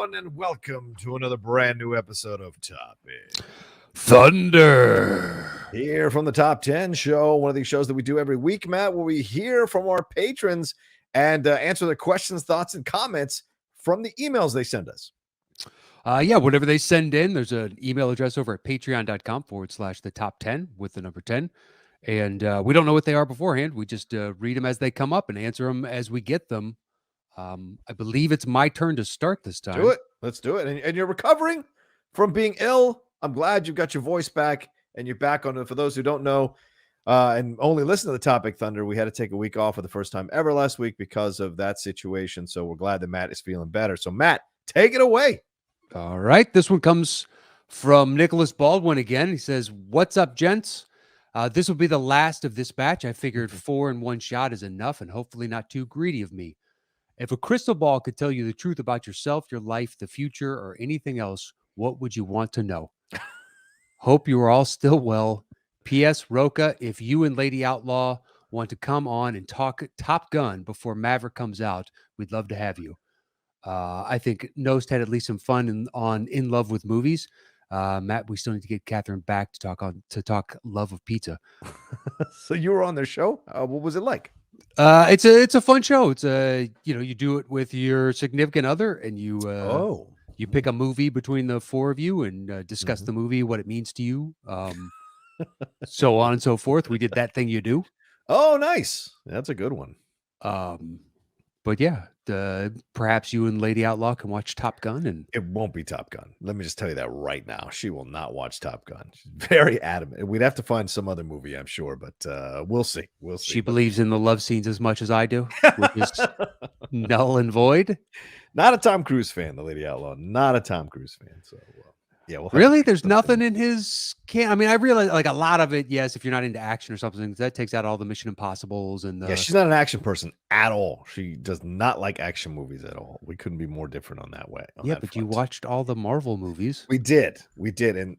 everyone, and welcome to another brand new episode of Topic Thunder. Here from the Top 10 Show, one of these shows that we do every week, Matt, where we hear from our patrons and answer their questions, thoughts, and comments from the emails they send us. Whatever they send in, there's an email address over at patreon.com/the top 10 with the number 10. And we don't know what they are beforehand. We just read them as they come up and answer them as we get them. I believe it's my turn to start this time. Do it. Let's do it. And you're recovering from being ill. I'm glad you've got your voice back and you're back on it. For those who don't know and only listen to the Topic Thunder, we had to take a week off for the first time ever last week because of that situation. So we're glad that Matt is feeling better. So, Matt, take it away. All right. This one comes from Nicholas Baldwin again. He says, "What's up, gents? This will be the last of this batch. I figured 4 in one shot is enough and hopefully not too greedy of me. If a crystal ball could tell you the truth about yourself, your life, the future, or anything else, what would you want to know? Hope you are all still well. P.S. Roca, if you and Lady Outlaw want to come on and talk Top Gun before Maverick comes out, we'd love to have you." I think Nost had at least some fun on In Love with Movies. Matt, we still need to get Catherine back to talk Love of Pizza. So you were on their show. What was it like? It's a fun show. It's you do it with your significant other and you pick a movie between the four of you and discuss the movie, what it means to you, so on and so forth. We did that thing you do. Oh, nice. That's a good one. But yeah, perhaps you and Lady Outlaw can watch Top Gun, and it won't be Top Gun. Let me just tell you that right now. She will not watch Top Gun. She's very adamant. We'd have to find some other movie, I'm sure, but we'll see. We'll see. She believes in the love scenes as much as I do, which is null and void. Not a Tom Cruise fan, the Lady Outlaw. Not a Tom Cruise fan. So yeah, really, there's nothing in his I mean, I realize like a lot of it. Yes, if you're not into action or something, that takes out all the Mission Impossibles and yeah, she's not an action person at all. She does not like action movies at all. We couldn't be more different on that way. But you watched all the Marvel movies. We did,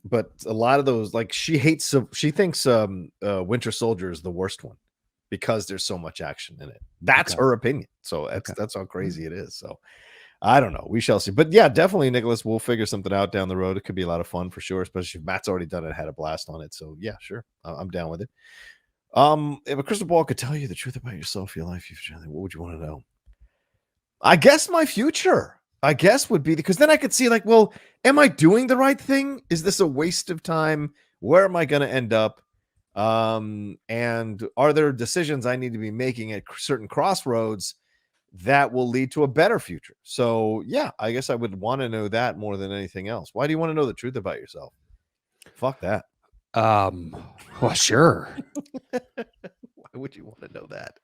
but a lot of those, like she thinks Winter Soldier is the worst one because there's so much action in it. That's her opinion. So that's how crazy it is. So. I don't know. We shall see. But yeah, definitely, Nicholas, we'll figure something out down the road. It could be a lot of fun for sure, especially if Matt's already done it, had a blast on it. So yeah, sure. I'm down with it. If a crystal ball could tell you the truth about yourself, your life, your future, what would you want to know? I guess my future, would be because then I could see like, well, am I doing the right thing? Is this a waste of time? Where am I going to end up? And are there decisions I need to be making at certain crossroads that will lead to a better future? So yeah, I guess I would want to know that more than anything else. Why do you want to know the truth about yourself? Fuck that. Well, sure. Why would you want to know that?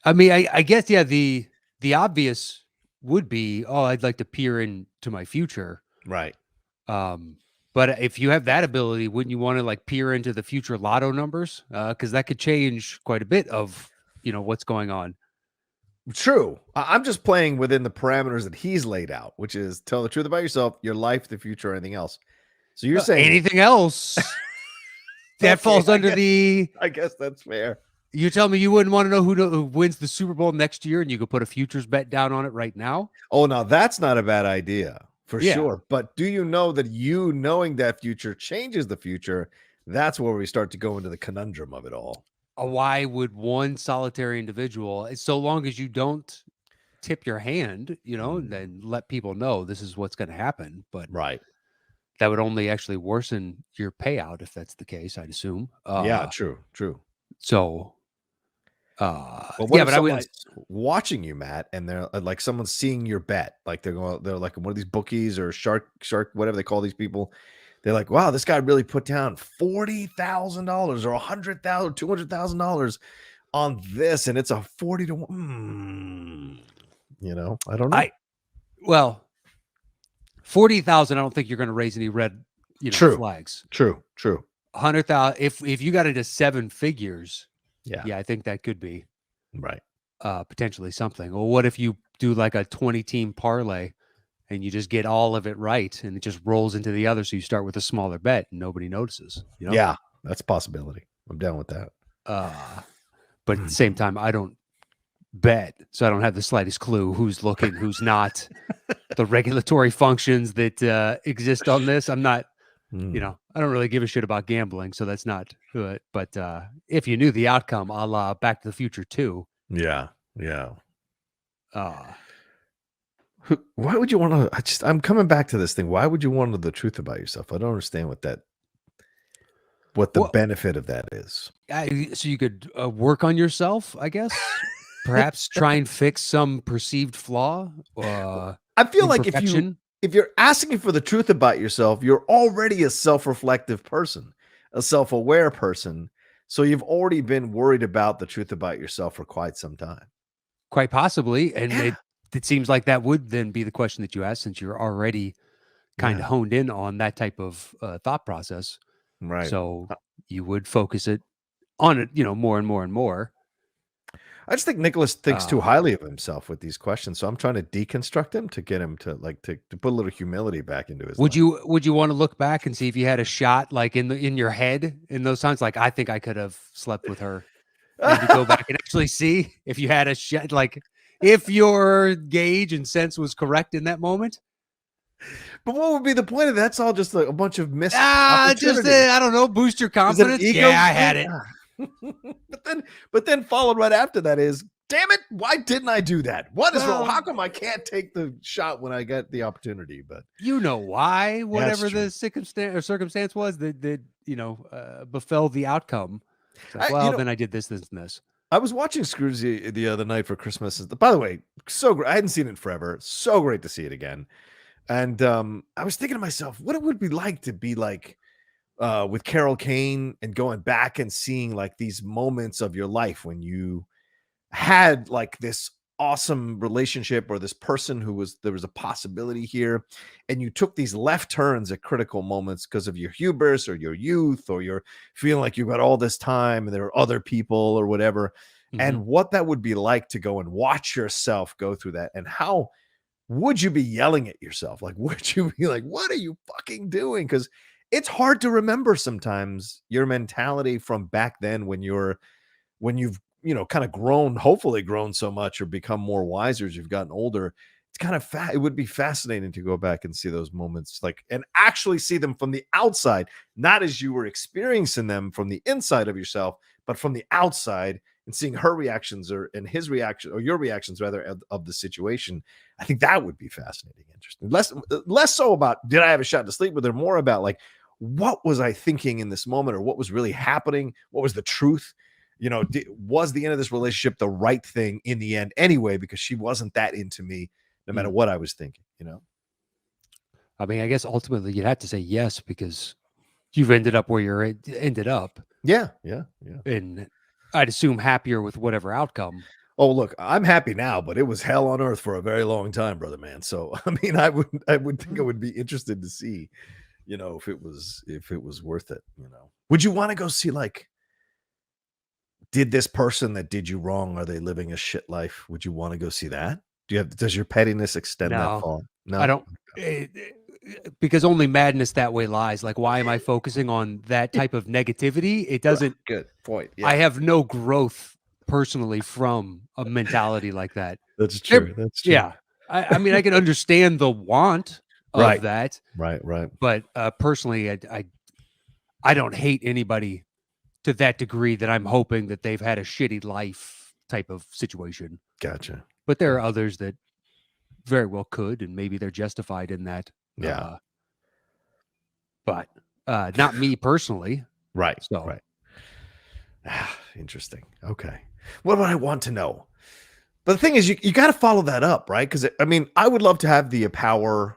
I mean, I guess, yeah, the obvious would be, I'd like to peer into my future. Right. But if you have that ability, wouldn't you want to like peer into the future lotto numbers? Because that could change quite a bit of, what's going on. True. I'm just playing within the parameters that he's laid out, which is tell the truth about yourself, your life, the future, or anything else. So you're saying anything else that falls under I guess that's fair. You tell me you wouldn't want to know who wins the Super Bowl next year, and you could put a futures bet down on it right now. Oh, now that's not a bad idea for sure. But do you know that you knowing that future changes the future? That's where we start to go into the conundrum of it all. Why would one solitary individual, so long as you don't tip your hand, then let people know this is what's going to happen. But right, that would only actually worsen your payout if that's the case, I'd assume. Yeah, true. So, but I was watching you, Matt, and they're like someone's seeing your bet, like they're like one of these bookies or shark, whatever they call these people. They're like, wow, this guy really put down $40,000 or $100,000, $200,000 on this, and it's a 40 to 1. I don't know. Well, 40,000. I don't think you're going to raise any red, flags. True. 100,000. If you got into 7 figures, I think that could be right. Potentially something. Well, what if you do like a 20-team parlay? And you just get all of it right, and it just rolls into the other. So you start with a smaller bet, and nobody notices. Yeah, that's a possibility. I'm down with that. But at the same time, I don't bet, so I don't have the slightest clue who's looking, who's not. the regulatory functions that exist on this. I'm not, Hmm. I don't really give a shit about gambling, so that's not good. But if you knew the outcome, a la Back to the Future 2, Yeah, yeah. uh, Why would you want to? I'm coming back to this thing. Why would you want to know the truth about yourself? I don't understand what the well, benefit of that is. so you could work on yourself, I guess. Perhaps try and fix some perceived flaw, I feel like imperfection. if you're asking for the truth about yourself, you're already a self-reflective person, a self-aware person. So you've already been worried about the truth about yourself for quite some time. Quite possibly, and Yeah. it seems like that would then be the question that you ask, since you're already kind of Yeah. honed in on that type of thought process. Right. So you would focus it on it, more and more and more. I just think Nicholas thinks too Uh, highly of himself with these questions. So I'm trying to deconstruct him to get him to to put a little humility back into his life. would you want to look back and see if you had a shot, like in your head in those times, like I think I could have slept with her, and to go back and actually see if you had a shot, like if your gauge and sense was correct in that moment. But what would be the point of that? That's all just a bunch of missed Just opportunities. I don't know, boost your Is it an confidence. ego Yeah, I had thing? it. But then followed right after that is, damn it, why didn't I do that? What is wrong? Well, How come I can't take the shot when I get the opportunity? But you know why, that's whatever true. the circumstance was that befell the outcome. It's like, I, well, then I did this, this, and this. I was watching Scrooge the other night for Christmas. By the way, so great. I hadn't seen it in forever. So great to see it again. And I was thinking to myself, what it would be like to be like with Carol Kane and going back and seeing like these moments of your life when you had like this awesome relationship or this person there was a possibility here, and you took these left turns at critical moments because of your hubris or your youth, or you're feeling like you've got all this time and there are other people or whatever, Mhm. and what that would be like to go and watch yourself go through that, and how would you be yelling at yourself? Like, would you be like, what are you fucking doing? Because it's hard to remember sometimes your mentality from back then when you've, kind of grown, hopefully grown so much or become more wiser as you've gotten older. It's kind of it would be fascinating to go back and see those moments, like, and actually see them from the outside, not as you were experiencing them from the inside of yourself, but from the outside, and seeing her reactions and his reaction, or your reactions rather, of the situation. I think that would be fascinating, interesting. Less so about did I have a shot to sleep with her, more about like what was I thinking in this moment, or what was really happening, what was the truth. Was the end of this relationship the right thing in the end anyway, because she wasn't that into me no matter Mm. what I was thinking. I mean, I guess ultimately you'd have to say yes, because you've ended up where you're ended up, Yeah. and I'd assume happier with whatever outcome. Oh, look, I'm happy now, but it was hell on earth for a very long time, brother man. So I mean, I would think I would be interested to see, if it was worth it. Would you want to go see, like, did this person that did you wrong, are they living a shit life? Would you want to go see that? Does your pettiness extend that No, far? I No? don't. Because only madness that way lies. Like, why am I focusing on that type of negativity? It doesn't. Good point. I Yeah, have no growth personally from a mentality like that. that's There- true. That's true. yeah, I mean, I can understand the want of Right. that, Right. but personally, I don't hate anybody to that degree that I'm hoping that they've had a shitty life type of situation. Gotcha. But there are others that very well could, and maybe they're justified in that. Yeah. But not me personally. Right. So Right. Interesting. Okay. What would I want to know? But the thing is, you got to follow that up, right? Because I mean, I would love to have the power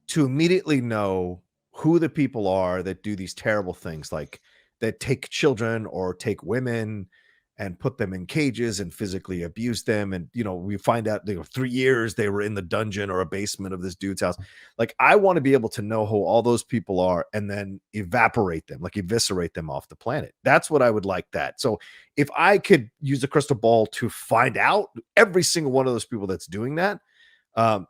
to immediately know who the people are that do these terrible things, like that take children or take women and put them in cages and physically abuse them. And, we find out, 3 years they were in the dungeon or a basement of this dude's house. Like, I want to be able to know who all those people are and then evaporate them, like eviscerate them off the planet. That's what I would like that. So if I could use a crystal ball to find out every single one of those people that's doing that,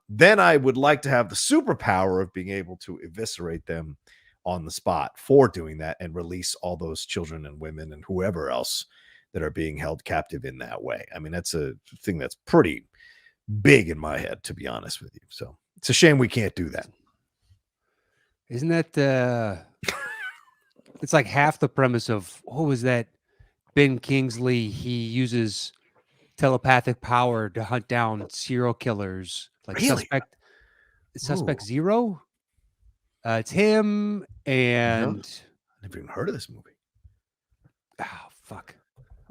then I would like to have the superpower of being able to eviscerate them on the spot for doing that and release all those children and women and whoever else that are being held captive in that way. I mean, that's a thing that's pretty big in my head, to be honest with you. So It's a shame we can't do that. Isn't that it's like half the premise of what was that? Ben Kingsley, he uses telepathic power to hunt down serial killers, like Really? Suspect Ooh. Zero. It's him and I never even heard of this movie. fuck.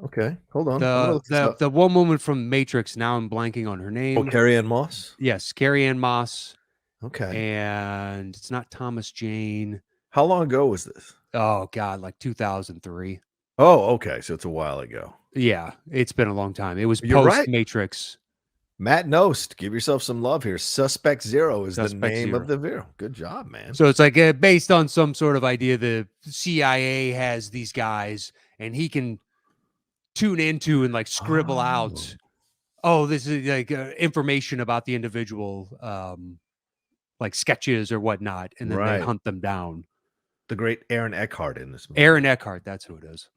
Okay, hold on. I'm gonna look this up. The one woman from Matrix. Now I'm blanking on her name. Oh, Carrie-Anne Moss. Yes, Carrie-Anne Moss. Okay. And it's not Thomas Jane. How long ago was this? Oh God, like 2003. Oh, okay. So it's a while ago. Yeah, it's been a long time. It was You're post right. Matrix. Matt Nost, give yourself some love here. Suspect Zero is the Suspect name Zero. of the video. Good job, man. So it's like based on some sort of idea. The CIA has these guys, and he can tune into and like scribble out. Oh, this is like information about the individual, like sketches or whatnot, and then they hunt them down. The great Aaron Eckhart in this movie. Aaron Eckhart, that's who it is.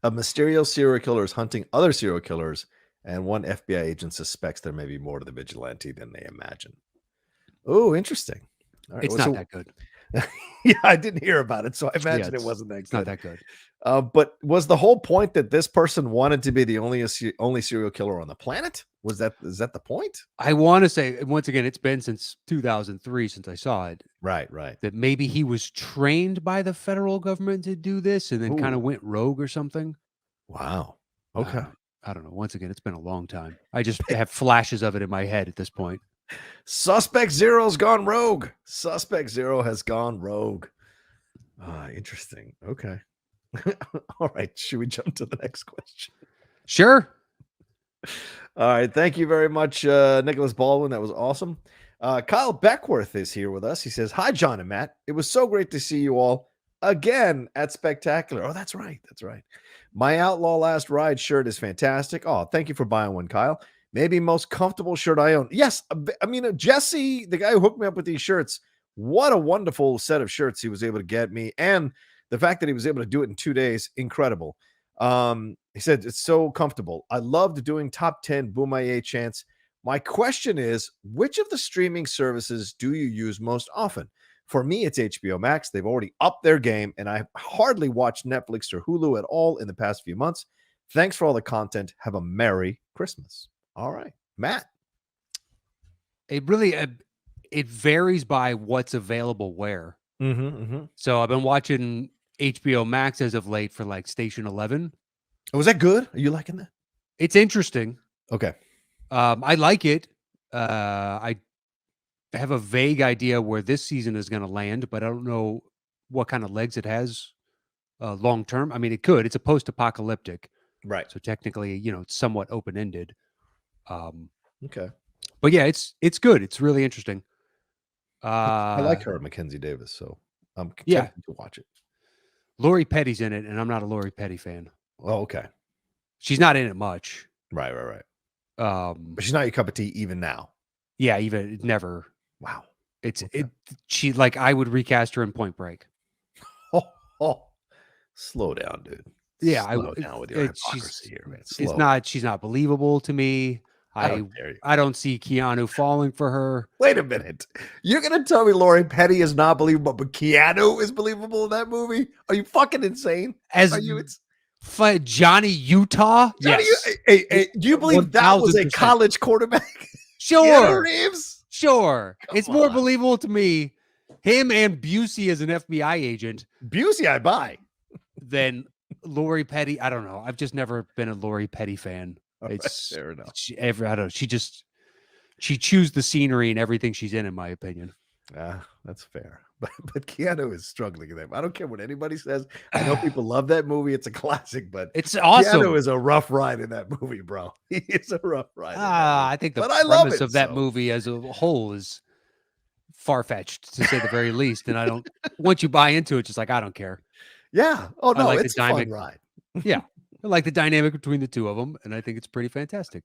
A mysterious serial killer is hunting other serial killers, and one FBI agent suspects there may be more to the vigilante than they imagine. Oh, interesting. All right, it's not that good. Yeah, I didn't hear about it, so I imagine it wasn't that good. It's not that good. But was the whole point that this person wanted to be the only serial killer on the planet? Is that the point? I want to say, once again, it's been since 2003 since I saw it. Right. That maybe he was trained by the federal government to do this and then kind of went rogue or something. Wow. Okay. I don't know. Once again, it's been a long time. I just have flashes of it in my head at this point. Suspect Zero's gone rogue. Suspect Zero has gone rogue. Interesting. Okay. All right. Should we jump to the next question? Sure. All right. Thank you very much, Nicholas Baldwin. That was awesome. Kyle Beckworth is here with us. He says, "Hi, John and Matt. It was so great to see you all again at Spectacular." Oh, that's right. That's right. My Outlaw Last Ride shirt is fantastic. Oh, thank you for buying one, Kyle. Maybe most comfortable shirt I own. Yes. I mean, Jesse, the guy who hooked me up with these shirts, what a wonderful set of shirts he was able to get me. And the fact that he was able to do it in 2 days, incredible. He said, it's so comfortable. I loved doing top 10 Boomaye chants. My question is, which of the streaming services do you use most often? For me, it's HBO Max. They've already upped their game, and I hardly watched Netflix or Hulu at all in the past few months. Thanks for all the content. Have a Merry Christmas. All right, Matt. It really it varies by what's available where. So I've been watching HBO Max as of late for like Station 11. Was that good? Are you liking that? It's interesting. Okay. I like it. I have a vague idea where this season is going to land, but I don't know what kind of legs it has long term. I mean, it could. It's a post-apocalyptic, right? So technically, it's somewhat open-ended. Okay. But yeah, it's good. It's really interesting. I like her, Mackenzie Davis, so I'm tempted to watch it. Lori Petty's in it, and I'm not a Lori Petty fan. Oh, okay. She's not in it much. Right. But she's not your cup of tea even now. Yeah, even never. Wow. She like I would recast her in Point Break. Oh. Slow down, dude. Yeah, Slow down with your hypocrisy here, man. She's not believable to me. I don't see Keanu falling for her. Wait a minute. You're going to tell me Lori Petty is not believable, but Keanu is believable in that movie? Are you fucking insane? Johnny Utah? Johnny, yes. Hey, do you believe 1, that was a college quarterback? Sure. Keanu Reeves? Sure. It's more believable to me, him and Busey as an FBI agent. Busey, I buy. Than Lori Petty. I don't know. I've just never been a Lori Petty fan. It's fair enough. I don't know. She chews the scenery and everything she's in my opinion. That's fair. But Keanu is struggling in that. I don't care what anybody says. I know people love that movie. It's a classic, but it's awesome. Keanu is a rough ride in that movie, bro. He is a rough ride. I think the premise of that movie as a whole is far-fetched, to say the very least. And I don't. Once you buy into it, just like I don't care. Yeah. Oh no, it's a fun ride. Yeah. I like the dynamic between the two of them, and I think it's pretty fantastic.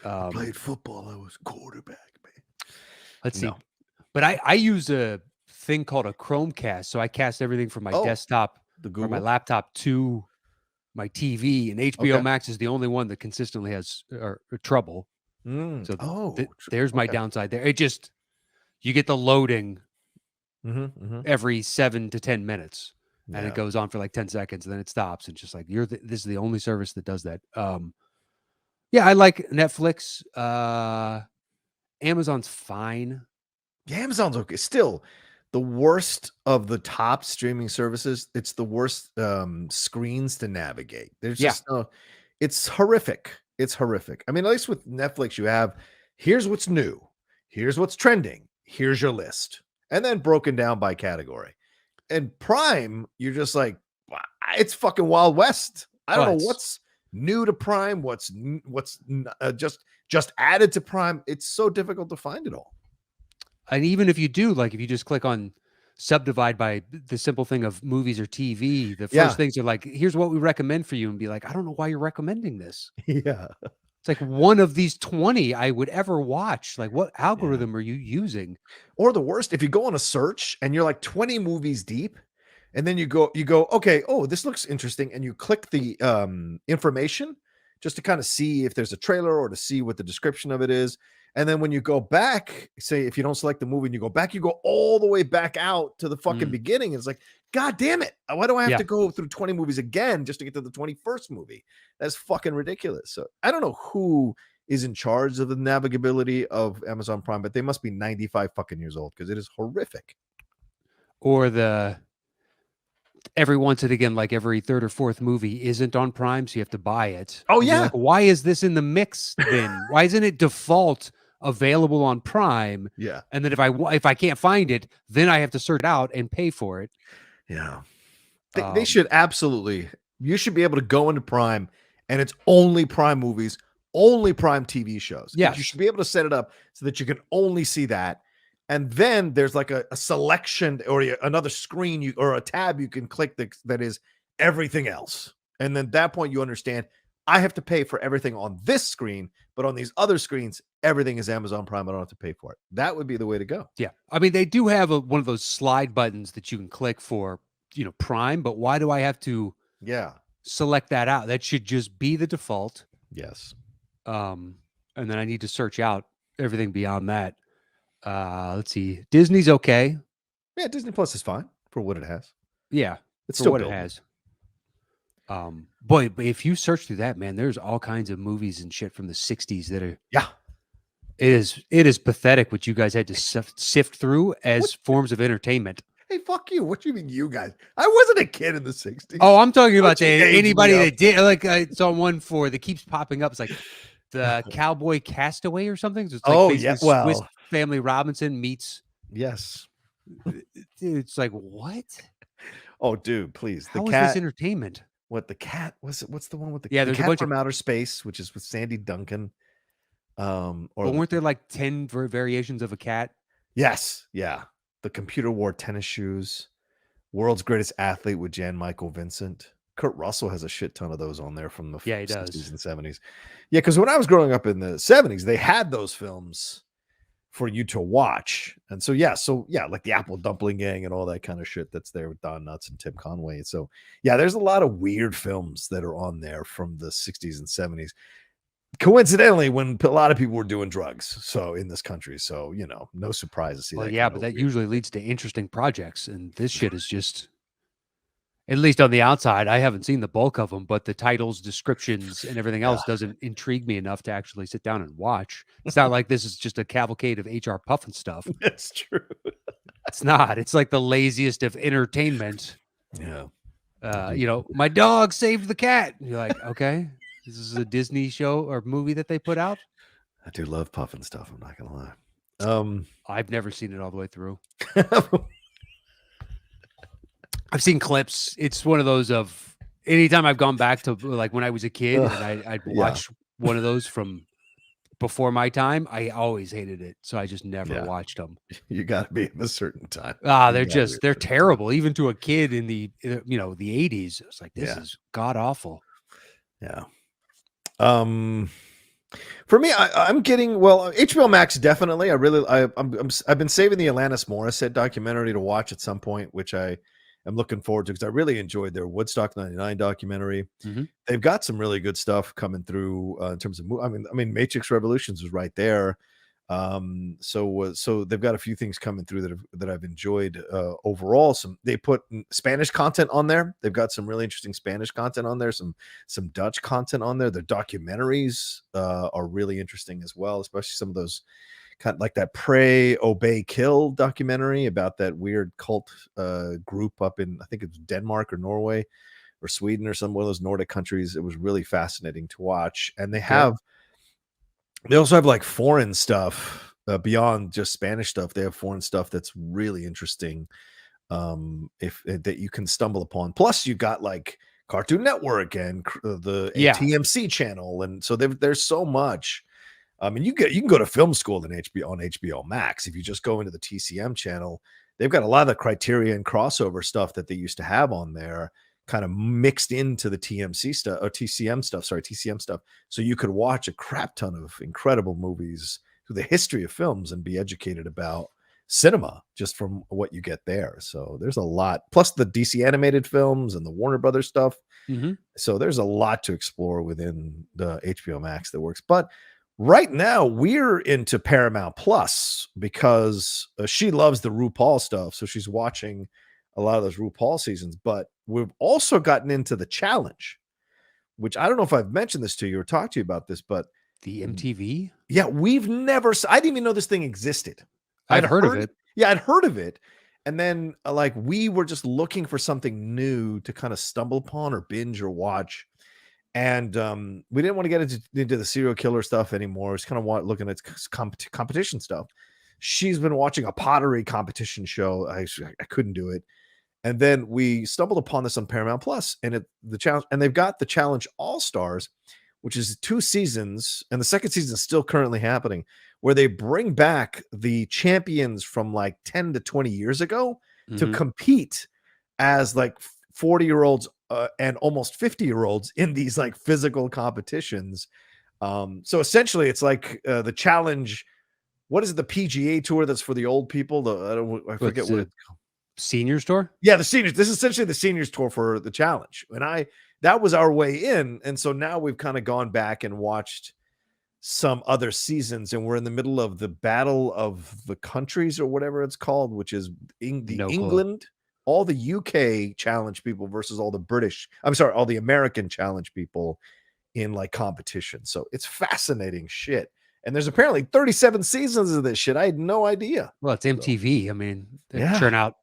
Played football. I was quarterback, man. Let's see. But I use a thing called a Chromecast, so I cast everything from my desktop or my laptop to my TV, and HBO Max is the only one that consistently has trouble. So Oh, there's my okay. downside there. It just you get the loading Mm-hmm. every 7 to 10 minutes, and it Yeah. goes on for like 10 seconds, and then it stops. And just like this is the only service that does that. Yeah, I like Netflix. Amazon's fine. Yeah, Amazon's okay. Still, the worst of the top streaming services. It's the worst screens to navigate. There's Yeah. just no. It's horrific. It's horrific. I mean, at least with Netflix, you have here's what's new, here's what's trending, here's your list, and then broken down by category. And Prime, you're just like, "Wow, it's fucking Wild West. I don't Oh, know it's what's new to Prime, just added to Prime. It's so difficult to find it all. and even if you do, like, if you just click on subdivide by the simple thing of movies or TV, the first Yeah, things are like, here's what we recommend for you, and be like, I don't know why you're recommending this. yeah, It's like one of these 20 I would ever watch. Like, what yeah. algorithm are you using? Or the worst, if you go on a search and you're like 20 movies deep, and then you go, okay, oh, this looks interesting, and you click the information just to kind of see if there's a trailer or to see what the description of it is. And then when you go back, say if you don't select the movie and you go back, you go all the way back out to the fucking Mm, beginning. It's like, God damn it. Why do I have yeah. to go through 20 movies again just to get to the 21st movie? That's fucking ridiculous. So I don't know who is in charge of the navigability of Amazon Prime, but they must be 95 fucking years old because it is horrific. Or the every once and again, like every third or fourth movie isn't on Prime, so you have to buy it. Oh, And you're yeah. like, why is this in the mix then? Why isn't it default available on Prime? Yeah. And then if I can't find it, then I have to search it out and pay for it. Yeah. They Um, should absolutely, you should be able to go into Prime and it's only Prime movies, only Prime TV shows. And you yes. should be able to set it up so that you can only see that. And then there's like a selection or another screen or a tab you can click that is everything else. And then at that point you understand I have to pay for everything on this screen, but on these other screens, everything is Amazon Prime. I don't have to pay for it. That would be the way to go. Yeah. I mean, they do have one of those slide buttons that you can click for, Prime, but why do I have to Yeah. select that out? That should just be the default. Yes. Um, and then I need to search out everything beyond that. Let's see. Disney's okay. Yeah. Disney Plus is fine for what it has. Yeah, It's for still what it building. has. Boy, but if you search through that, man, there's all kinds of movies and shit from the 60s that are Yeah. it is pathetic what you guys had to sift through as forms of entertainment. Hey, fuck you. What do you mean, you guys? I wasn't a kid in the 60s. Oh, I'm talking about Don't you age me anybody up. that did, like, I saw one that keeps popping up. It's like the Cowboy Castaway or something. So it's like Oh, basically yeah. Swiss Well, Family Robinson meets. yes. Dude, it's like, what? Oh, dude, please. The How is this cat. entertainment? What the cat was it? What's the one with Yeah, the there's a cat bunch of, from outer space, which is with Sandy Duncan? Or but weren't there like 10 variations of a cat? yes, yeah. The computer wore tennis shoes. World's Greatest Athlete with Jan Michael Vincent. Kurt Russell has a shit ton of those on there from the Yeah, he 60s does. and 70s. Yeah, because when I was growing up in the 70s, they had those films for you to watch. And so yeah, like the Apple Dumpling Gang and all that kind of shit that's there with Don Knutts and Tim Conway. So yeah, there's a lot of weird films that are on there from the 60s and 70s. Coincidentally, when a lot of people were doing drugs, so in this country, so no surprise to see Well, that. yeah, but that usually leads to interesting projects, and this shit is just, at least on the outside, I haven't seen the bulk of them, but the titles, descriptions, and everything else doesn't intrigue me enough to actually sit down and watch. It's not like this is just a cavalcade of HR Puffin stuff. That's true. It's not. It's like the laziest of entertainment. Yeah. My dog saved the cat. And you're like, okay, this is a Disney show or movie that they put out. I do love Puffin stuff. I'm not gonna lie. I've never seen it all the way through. I've seen clips. It's one of those of anytime I've gone back to like when I was a kid and I'd Yeah. watch one of those from before my time, I always hated it. So I just never Yeah. watched them. You got to be in a certain time. They're terrible. Even to a kid in the 80s. It's like, this is god awful. Yeah. For me, I'm getting HBO Max definitely. I've been saving the Alanis Morissette documentary to watch at some point, which I am looking forward to because I really enjoyed their Woodstock '99 documentary. Hmm. They've got some really good stuff coming through in terms of. I mean, Matrix Revolutions was right there. So they've got a few things coming through that I've enjoyed overall. They put Spanish content on there. They've got some really interesting Spanish content on there. Some Dutch content on there. Their documentaries are really interesting as well, especially some of those kind of like that Pray, Obey, Kill documentary about that weird cult group up in, I think it's Denmark or Norway or Sweden or some one of those Nordic countries. It was really fascinating to watch. And they also have like foreign stuff beyond just Spanish stuff. They have foreign stuff that's really interesting if that you can stumble upon. Plus you got like Cartoon Network and the TMC channel. And so there's so much. And you can go to film school on HBO Max. If you just go into the TCM channel, they've got a lot of the Criterion crossover stuff that they used to have on there kind of mixed into the TCM stuff. So you could watch a crap ton of incredible movies through the history of films and be educated about cinema just from what you get there. So there's a lot, plus the DC animated films and the Warner Brothers stuff. Mm-hmm. So there's a lot to explore within the HBO Max that works. But right now we're into Paramount Plus because she loves the RuPaul stuff. So she's watching a lot of those RuPaul seasons, but we've also gotten into the challenge, which I don't know if I've mentioned this to you or talked to you about this, but the MTV. Yeah, I didn't even know this thing existed. I'd heard of it. Yeah, I'd heard of it. And then like we were just looking for something new to kind of stumble upon or binge or watch. And we didn't want to get into the serial killer stuff anymore. It's kind of looking at competition stuff. She's been watching a pottery competition show. I couldn't do it. And then we stumbled upon this on Paramount Plus, and the challenge, and they've got the Challenge All Stars, which is 2 seasons, and the second season is still currently happening, where they bring back the champions from like 10 to 20 years ago to compete as like 40-year-olds and almost 50-year-olds in these like physical competitions. So essentially, it's like the challenge. What is it? The PGA Tour that's for the old people. I forget what it's called. Seniors Tour? Yeah, the seniors. This is essentially the seniors tour for the challenge. And that was our way in. And so now we've kind of gone back and watched some other seasons, and we're in the middle of the Battle of the Countries or whatever it's called, which is England, all the UK challenge people versus all the American challenge people in like competition. So it's fascinating shit. And there's apparently 37 seasons of this shit. I had no idea. Well, it's MTV. So, I mean, they churn out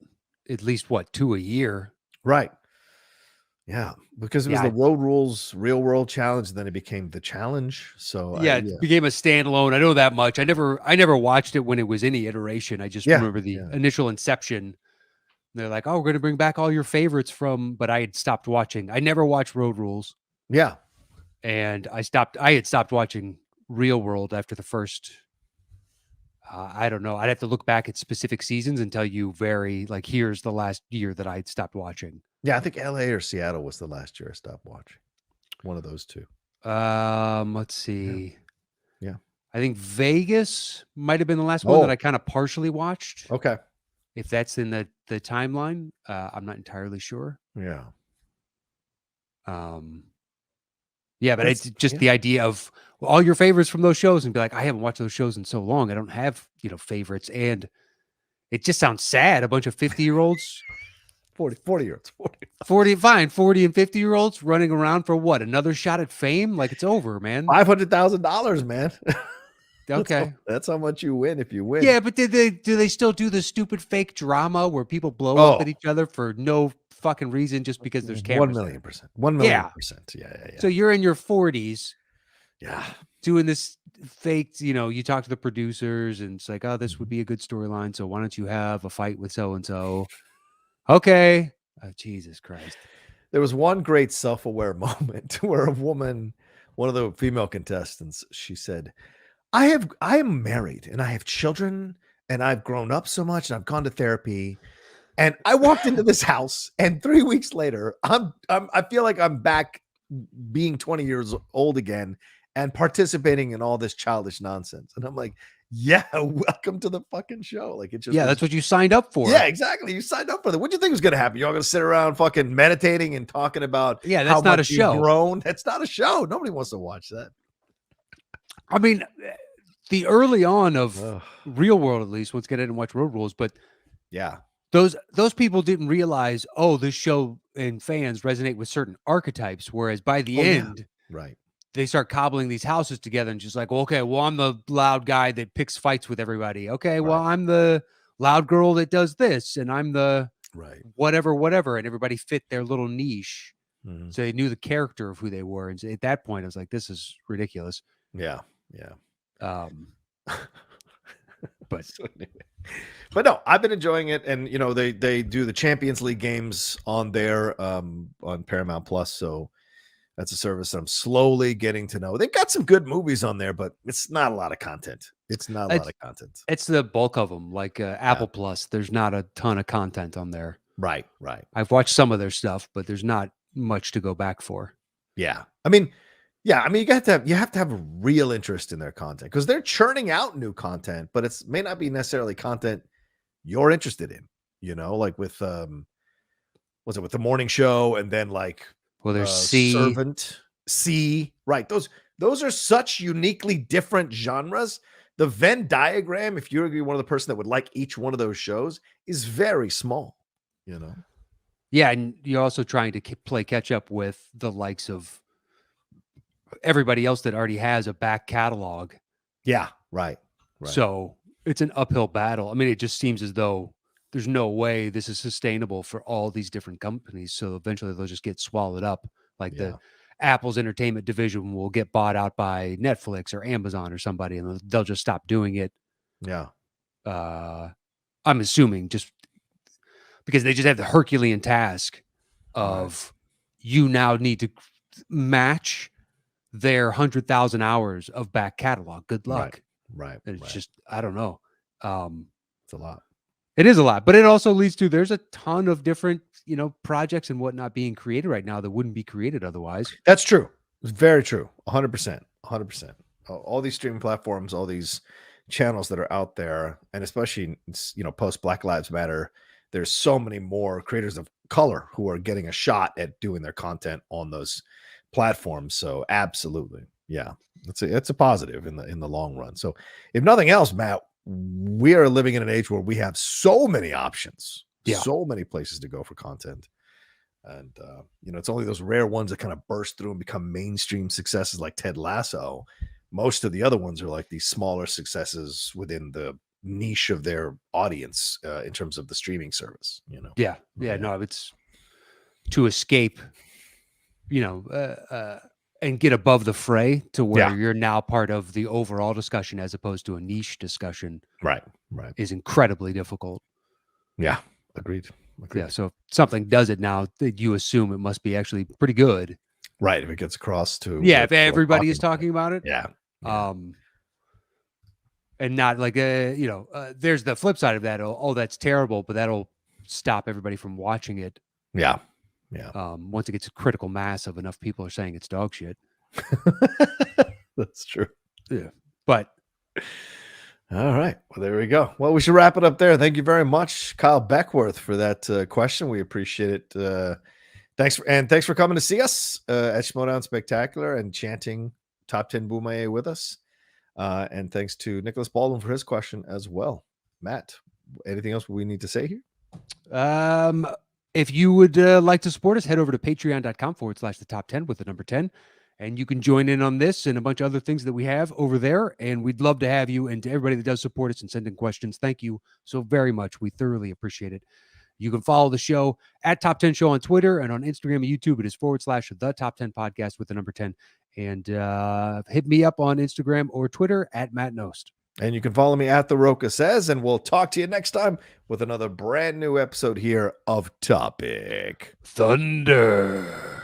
at least 2 a year. Right. Yeah. Because it was the Road Rules Real World Challenge, and then it became the Challenge. So it became a standalone. I know that much. I never watched it when it was any iteration. I just remember the initial inception. They're like, oh, we're going to bring back all your favorites but I had stopped watching. I never watched Road Rules. Yeah. And I had stopped watching Real World after the first, I don't know. I'd have to look back at specific seasons and tell you here's the last year that I'd stopped watching. Yeah, I think LA or Seattle was the last year I stopped watching. One of those two. Let's see. Yeah. I think Vegas might have been the last one that I kind of partially watched. Okay. If that's in the timeline, I'm not entirely sure. Yeah. Yeah, but it's just the idea of all your favorites from those shows and be like, I haven't watched those shows in so long. I don't have, favorites. And it just sounds sad. A bunch of 50-year-olds, 40-year-olds, 40 and 50-year-olds running around for what? Another shot at fame? Like, it's over, man. $500,000, man. Okay. That's how much you win if you win. Yeah, but do they still do the stupid fake drama where people blow up at each other for no fucking reason just because there's cameras? 1 million %. 1 million %. Yeah. So you're in your 40s. Yeah. Doing this fake, you talk to the producers and it's like, oh, this would be a good storyline. So why don't you have a fight with so-and-so? Okay. Oh, Jesus Christ. There was one great self-aware moment where a woman, one of the female contestants, she said, I am married and I have children and I've grown up so much and I've gone to therapy. And I walked into this house and 3 weeks later, I feel like I'm back being 20 years old again. and participating in all this childish nonsense. And I'm like, yeah, welcome to the fucking show. Like, it just Yeah, that's what you signed up for. Yeah, exactly. You signed up for that. What do you think was going to happen? You're all going to sit around fucking meditating and talking about Yeah, how that's not a much you've show. grown. That's not a show. Nobody wants to watch that. I mean, the early on of Ugh. Real World, at least, let's get in and watch Road Rules, but Yeah. those people didn't realize, oh, this show and fans resonate with certain archetypes, whereas by the end, Right. they start cobbling these houses together and just like, well, okay, well, I'm the loud guy that picks fights with everybody. Okay, well, I'm the loud girl that does this, and I'm the whatever, and everybody fit their little niche. Mhm. So they knew the character of who they were. And so at that point, I was like, this is ridiculous. Yeah. Yeah. But So anyway. But no, I've been enjoying it, and you know they do the Champions League games on there on Paramount Plus, so that's a service that I'm slowly getting to know. They've got some good movies on there, but it's not a lot of content. It's not a lot of content. It's the bulk of them, like Apple Plus. There's not a ton of content on there. Right. I've watched some of their stuff, but there's not much to go back for. Yeah. I mean, you have to have a real interest in their content because they're churning out new content, but it may not be necessarily content you're interested in. You know, like with was it with the morning show, and then like there's Servant, C, right? Those are such uniquely different genres. The Venn diagram, if you're one of the person that would like each one of those shows, is very small. You know. Yeah, and you're also trying to play catch up with the likes of everybody else that already has a back catalog. Yeah, right. So it's an uphill battle. I mean, it just seems as though there's no way this is sustainable for all these different companies. So eventually they'll just get swallowed up. Like the Apple's entertainment division will get bought out by Netflix or Amazon or somebody, and they'll just stop doing it. Yeah. I'm assuming just because they just have the Herculean task of you now need to match their 100,000 hours of back catalog. Good luck. Right. It's just, I don't know. It's a lot. It is a lot, but it also leads to there's a ton of different, projects and whatnot being created right now that wouldn't be created otherwise. That's true. It's very true. 100%. 100%. All these streaming platforms, all these channels that are out there, and especially, post Black Lives Matter, there's so many more creators of color who are getting a shot at doing their content on those platforms. So absolutely. Yeah. It's a positive in the long run. So if nothing else, Matt, we are living in an age where we have so many options, so many places to go for content. And, it's only those rare ones that kind of burst through and become mainstream successes like Ted Lasso. Most of the other ones are like these smaller successes within the niche of their audience in terms of the streaming service, Yeah. No, it's to escape, and get above the fray to where you're now part of the overall discussion as opposed to a niche discussion. Right. Is incredibly difficult. Yeah. Agreed. Yeah. So if something does it now, that you assume it must be actually pretty good. Right. If it gets across to. Yeah. If everybody is talking about it. Yeah. And not like, there's the flip side of that. Oh, that's terrible, but that'll stop everybody from watching it. Yeah. Once it gets a critical mass of enough people are saying it's dog shit. That's true. Yeah. But. All right. Well, there we go. Well, we should wrap it up there. Thank you very much, Kyle Beckworth, for that question. We appreciate it. Thanks for coming to see us at Schmoedown Spectacular and chanting Top 10 Boomaye with us. And thanks to Nicholas Baldwin for his question as well. Matt, anything else we need to say here? If you would like to support us, head over to patreon.com/the top 10 with the number 10. And you can join in on this and a bunch of other things that we have over there. And we'd love to have you, and to everybody that does support us and send in questions. Thank you so very much. We thoroughly appreciate it. You can follow the show at Top 10 Show on Twitter, and on Instagram and YouTube, it is /the Top 10 Podcast with the number 10. And hit me up on Instagram or Twitter at Matt Nost. And you can follow me at The Rocha Says, and we'll talk to you next time with another brand new episode here of Topic Thunder.